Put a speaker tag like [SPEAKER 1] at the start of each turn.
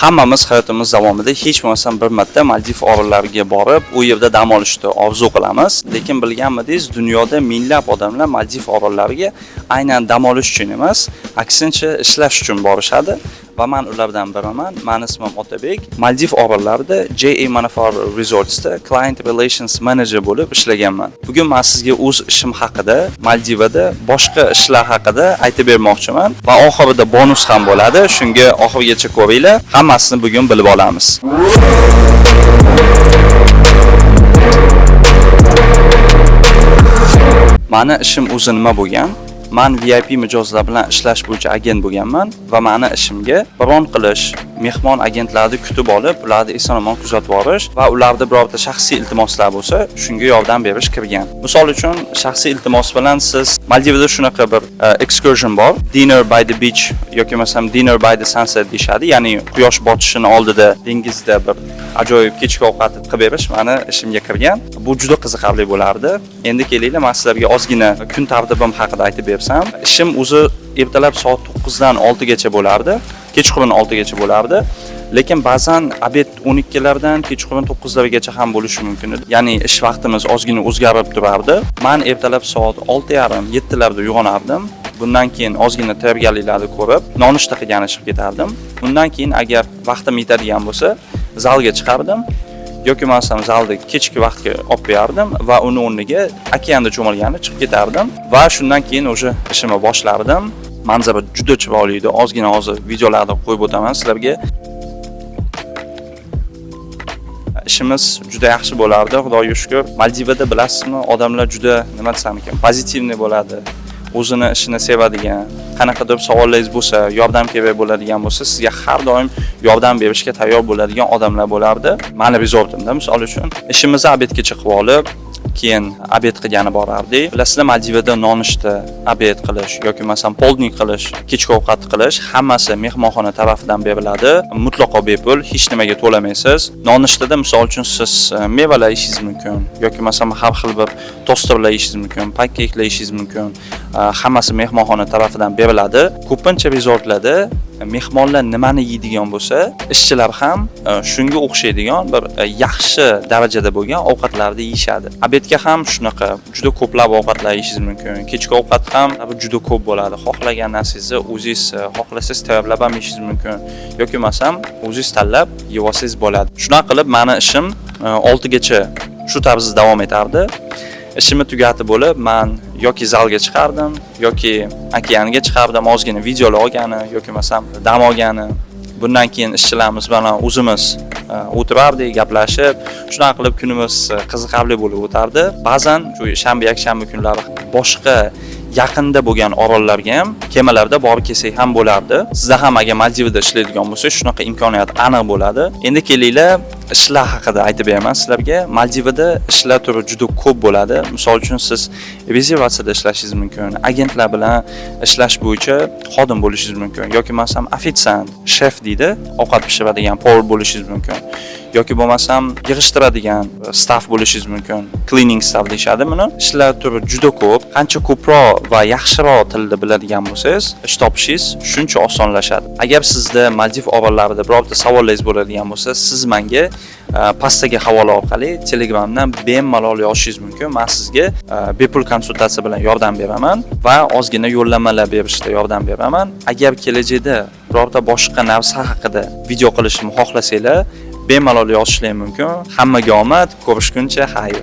[SPEAKER 1] Hammamiz hayotimiz davomida hech bo'lmasam bir marta Maldiv orollariga borib, u yerda dam olishni orzu qilamiz. Lekin bilganmidingiz, dunyoda minglab odamlar Maldiv orollariga aynan dam olish uchun emas, aksincha ishlash uchun borishadi. Va men ulardan biriman. Mening ismim Otabek. Maldiv orollarida JA Manafar Resorts'da Client Relations Manager bo'lib ishlaganman. Bugun men sizga o'z ishim haqida, Maldivada boshqa ishlar haqida aytib bermoqchiman va oxirida bonus ham bo'ladi. Shunga oxirigacha ko'ringlar. Hammasini bugun bilib olamiz. Meni ishim o'zi nima bo'lgan? Men VIP mijozlar bilan ishlash bo'yicha agent bo'lganman va meni ishimga bron qilish, mehmon agentlarni kutib olib, ularni eson-omon kuzatib borish va ularda birorta shaxsiy iltimoslar bo'lsa, shunga yordam berish kirgan. Misol uchun, shaxsiy iltimos bilan siz Maldivada shunaqa bir excursion bor, dinner by the beach yoki bo'lmasam dinner by the sunset deyshadi, ya'ni quyosh botishining oldida dengizda bir ajoyib kechki ovqat qilib berish meni ishimga kirgan. Bu juda qiziqarli bo'lardi. Endi kelinglar, men sizlarga ozgina kun tartibim haqida aytib bersam. Ishim o'zi ertalab soat 9 dan 6 gacha bo'lardi, kechqurun 6 gacha bo'lardi. Lekin ba'zan obed 12 lardan kechqurun 9 largacha ham bo'lishi mumkin edi. Ya'ni ish vaqtimiz ozgina o'zgarib turardi. Men ertalab soat 6:30-7 larda uyg'onardim. Bundan keyin ozgina tayyorgarliklarni ko'rib, nonushta qilgan chiqib ketardim. Undan keyin agar vaqtim yetadigan bo'lsa, zalga chiqardim. Yoki bo'lmasam zalda kechki vaqtga olib berardim va uni o'rniga okeanda cho'milgani chiqib ketardim va shundan keyin o'sha ishimni boshlardim. Manzara juda chiroyli edi. Ozgina hozir videolarni qo'yib o'taman sizlarga. Ishimiz juda yaxshi bo'lardi, Xudoga shukr. Maldivada bilasizmi, odamlar juda nima desam ekan, pozitivniy bo'ladi. O'zini ishini sevadigan, qanaqadir savollaringiz bo'lsa, yordam kerak bo'ladigan bo'lsa, sizga har doim yordam berishga tayyor bo'ladigan odamlar bo'lardi. Meni resortimda misol uchun ishimizni obedga chiqib olib, keyin obed qilgani borardik. Bilasizlar, Maldivada nonushta, obed qilish yoki bo'lmasam poldnik qilish, kechki ovqat qilish hammasi mehmonxona tarafidan beriladi. Mutlaqo bepul, hech nimaga to'lamaysiz. Nonushtada misol uchun siz mevalar yeyishingiz mumkin yoki bo'lmasam har xil bir tosterlar yeyishingiz mumkin, pankeklar yeyishingiz mumkin. Hammasi mehmonxona tarafidan beriladi. Ko'pincha resortlarda mehmonlar nimani yeydigan bo'lsa, ishchilar ham shunga o'xshaydigan bir yaxshi darajada bo'lgan ovqatlarni yeyishadi. Obedga ham shunaqa juda ko'plab ovqatlar yeyishingiz mumkin. Kechki ovqat ham juda ko'p bo'ladi. Xohlagan narsangizni o'zingiz xohlasangiz tayyorlab ham yeyishingiz mumkin yoki bo'lmasam o'zingiz tanlab yeb olsangiz bo'ladi. Shunday qilib meni ishim 6 gacha shu tarzda davom etardi. Ishimni tugatib bo'lib, men yoki zalga chiqardim, yoki okeanga chiqardim, ozgina videolar olgani yoki bo'lmasam dam olgani. Bundan keyin ishchilarimiz bilan o'zimiz o'tirardik, gaplashib, shunday qilib kunimiz qiziqarli bo'lib o'tardi. Ba'zan shu shanba, yakshanba kunlari boshqa yaqinda bo'lgan orollarga ham kemalarda borib kelsak ham bo'lardi. Sizda ham agar Maldivada ishlaydigan bo'lsa, shunaqa imkoniyat aniq bo'ladi. Endi kelinglar, ishlar haqida aytib beraman sizlarga. Maldivada ishlar turi juda ko'p bo'ladi. Misol uchun siz rezervatsiyada ishlashingiz mumkin, agentlar bilan ishlash bo'yicha xodim bo'lishingiz mumkin yoki bo'lmasam ofitsiant, shef deydi, ovqat pishiradigan povor bo'lishingiz mumkin. Yoki bo'lmasam yig'ishtiradigan staff bo'lishingiz mumkin. Cleaning staff deyshadi buni. Ishlar turi juda ko'p. Qancha ko'proq va yaxshiroq tilni biladigan bo'lsangiz, ish topishingiz shuncha osonlashadi. Agar sizda Maldiv orollarida birorta savollaringiz bo'ladigan bo'lsa, siz menga pastdagi havola orqali Telegramdan bemalol yozishingiz mumkin. Men sizga bepul konsultatsiya bilan yordam beraman va ozgina yo'llanmalar berishda yordam beraman. Agar kelajakda birorta boshqa narsa haqida video qilishni xohlasanglar, bemalol yozishingiz mumkin. Hammaga omad, ko'rishguncha xayr.